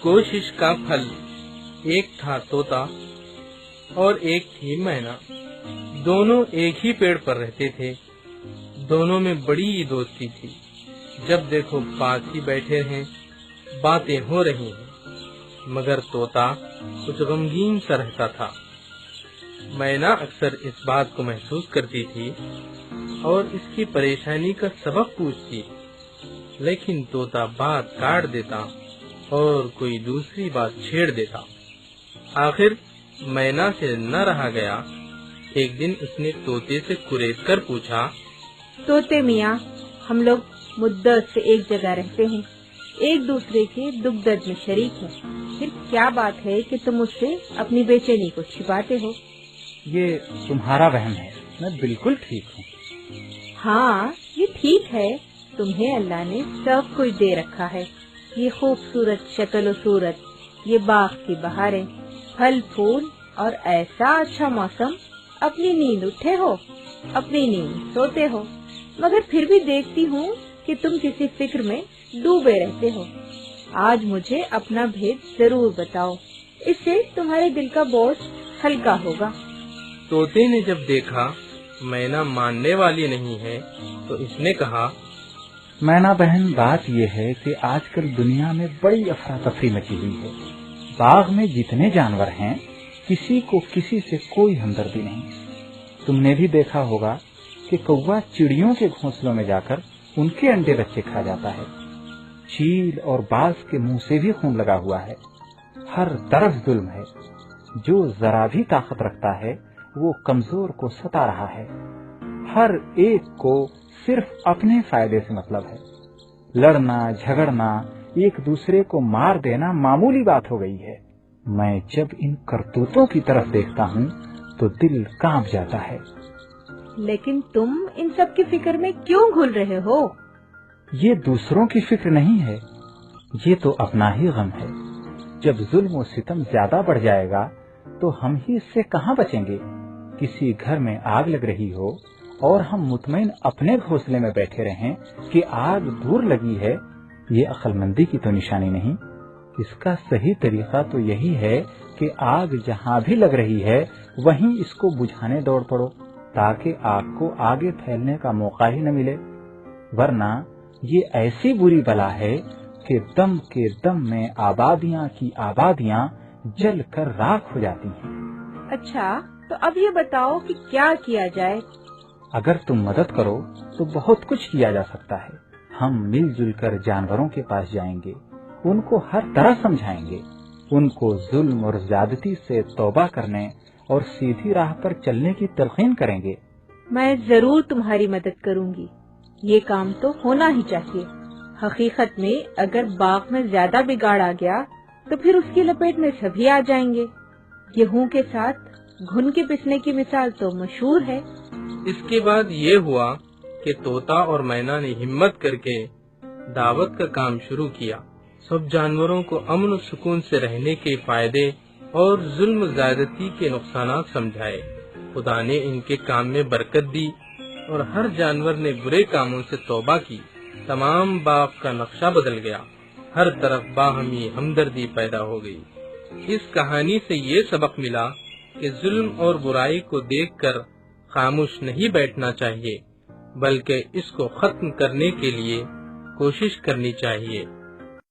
کوشش کا پھل۔ ایک تھا طوطا اور ایک تھی مینا، دونوں ایک ہی پیڑ پر رہتے تھے۔ دونوں میں بڑی دوستی تھی، جب دیکھو پاس ہی بیٹھے ہیں، باتیں ہو رہی ہیں، مگر طوطا کچھ غمگین سا رہتا تھا۔ مینا اکثر اس بات کو محسوس کرتی تھی اور اس کی پریشانی کا سبب پوچھتی، لیکن طوطا بات کاٹ دیتا اور کوئی دوسری بات چھیڑ دیتا۔ آخر مینا سے نہ رہا گیا۔ ایک دن اس نے طوطے سے کرید کر پوچھا، طوطے میاں، ہم لوگ مدت سے ایک جگہ رہتے ہیں، ایک دوسرے کے دکھ درد میں شریک ہیں، پھر کیا بات ہے کہ تم مجھ سے اپنی بے چینی کو چھپاتے ہو؟ یہ تمہارا وہم ہے، میں بالکل ٹھیک ہوں۔ ہاں یہ ٹھیک ہے، تمہیں اللہ نے سب کچھ دے رکھا ہے، یہ خوبصورت شکل و صورت، یہ باغ کی بہاریں، پھل پھول اور ایسا اچھا موسم۔ اپنی نیند اٹھے ہو، اپنی نیند سوتے ہو، مگر پھر بھی دیکھتی ہوں کہ تم کسی فکر میں ڈوبے رہتے ہو۔ آج مجھے اپنا بھید ضرور بتاؤ، اس سے تمہارے دل کا بوجھ ہلکا ہوگا۔ طوطے نے جب دیکھا مینا ماننے والی نہیں ہے تو اس نے کہا، مینا بہن، بات یہ ہے کہ آج کل دنیا میں بڑی افراتفری مچی ہوئی ہے۔ باغ میں جتنے جانور ہیں، کسی کو کسی سے کوئی ہمدردی نہیں۔ تم نے بھی دیکھا ہوگا کہ کوا چڑیوں کے گھونسلوں میں جا کر ان کے انڈے بچے کھا جاتا ہے۔ چیل اور باز کے منہ سے بھی خون لگا ہوا ہے۔ ہر طرف ظلم ہے۔ جو ذرا بھی طاقت رکھتا ہے وہ کمزور کو ستا رہا ہے۔ ہر ایک کو صرف اپنے فائدے سے مطلب ہے۔ لڑنا جھگڑنا، ایک دوسرے کو مار دینا معمولی بات ہو گئی ہے۔ میں جب ان کرتوتوں کی طرف دیکھتا ہوں تو دل کانپ جاتا ہے۔ لیکن تم ان سب کی فکر میں کیوں گھل رہے ہو؟ یہ دوسروں کی فکر نہیں ہے، یہ تو اپنا ہی غم ہے۔ جب ظلم و ستم زیادہ بڑھ جائے گا تو ہم ہی اس سے کہاں بچیں گے؟ کسی گھر میں آگ لگ رہی ہو اور ہم مطمئن اپنے گھونسلے میں بیٹھے رہیں کہ آگ دور لگی ہے، یہ عقل مندی کی تو نشانی نہیں۔ اس کا صحیح طریقہ تو یہی ہے کہ آگ جہاں بھی لگ رہی ہے وہیں اس کو بجھانے دوڑ پڑو، تاکہ آگ کو آگے پھیلنے کا موقع ہی نہ ملے، ورنہ یہ ایسی بری بلا ہے کہ دم کے دم میں آبادیاں کی آبادیاں جل کر راکھ ہو جاتی ہیں۔ اچھا، تو اب یہ بتاؤ کہ کیا کیا جائے؟ اگر تم مدد کرو تو بہت کچھ کیا جا سکتا ہے۔ ہم مل جل کر جانوروں کے پاس جائیں گے، ان کو ہر طرح سمجھائیں گے، ان کو ظلم اور زیادتی سے توبہ کرنے اور سیدھی راہ پر چلنے کی تلقین کریں گے۔ میں ضرور تمہاری مدد کروں گی، یہ کام تو ہونا ہی چاہیے۔ حقیقت میں اگر باغ میں زیادہ بگاڑ آ گیا تو پھر اس کی لپیٹ میں سبھی آ جائیں گے۔ گیہوں کے ساتھ گھن کے پسنے کی مثال تو مشہور ہے۔ اس کے بعد یہ ہوا کہ طوطا اور مینا نے ہمت کر کے دعوت کا کام شروع کیا۔ سب جانوروں کو امن و سکون سے رہنے کے فائدے اور ظلم و زیادتی کے نقصانات سمجھائے۔ خدا نے ان کے کام میں برکت دی اور ہر جانور نے برے کاموں سے توبہ کی۔ تمام باغ کا نقشہ بدل گیا، ہر طرف باہمی ہمدردی پیدا ہو گئی۔ اس کہانی سے یہ سبق ملا کہ ظلم اور برائی کو دیکھ کر خاموش نہیں بیٹھنا چاہیے، بلکہ اس کو ختم کرنے کے لیے کوشش کرنی چاہیے۔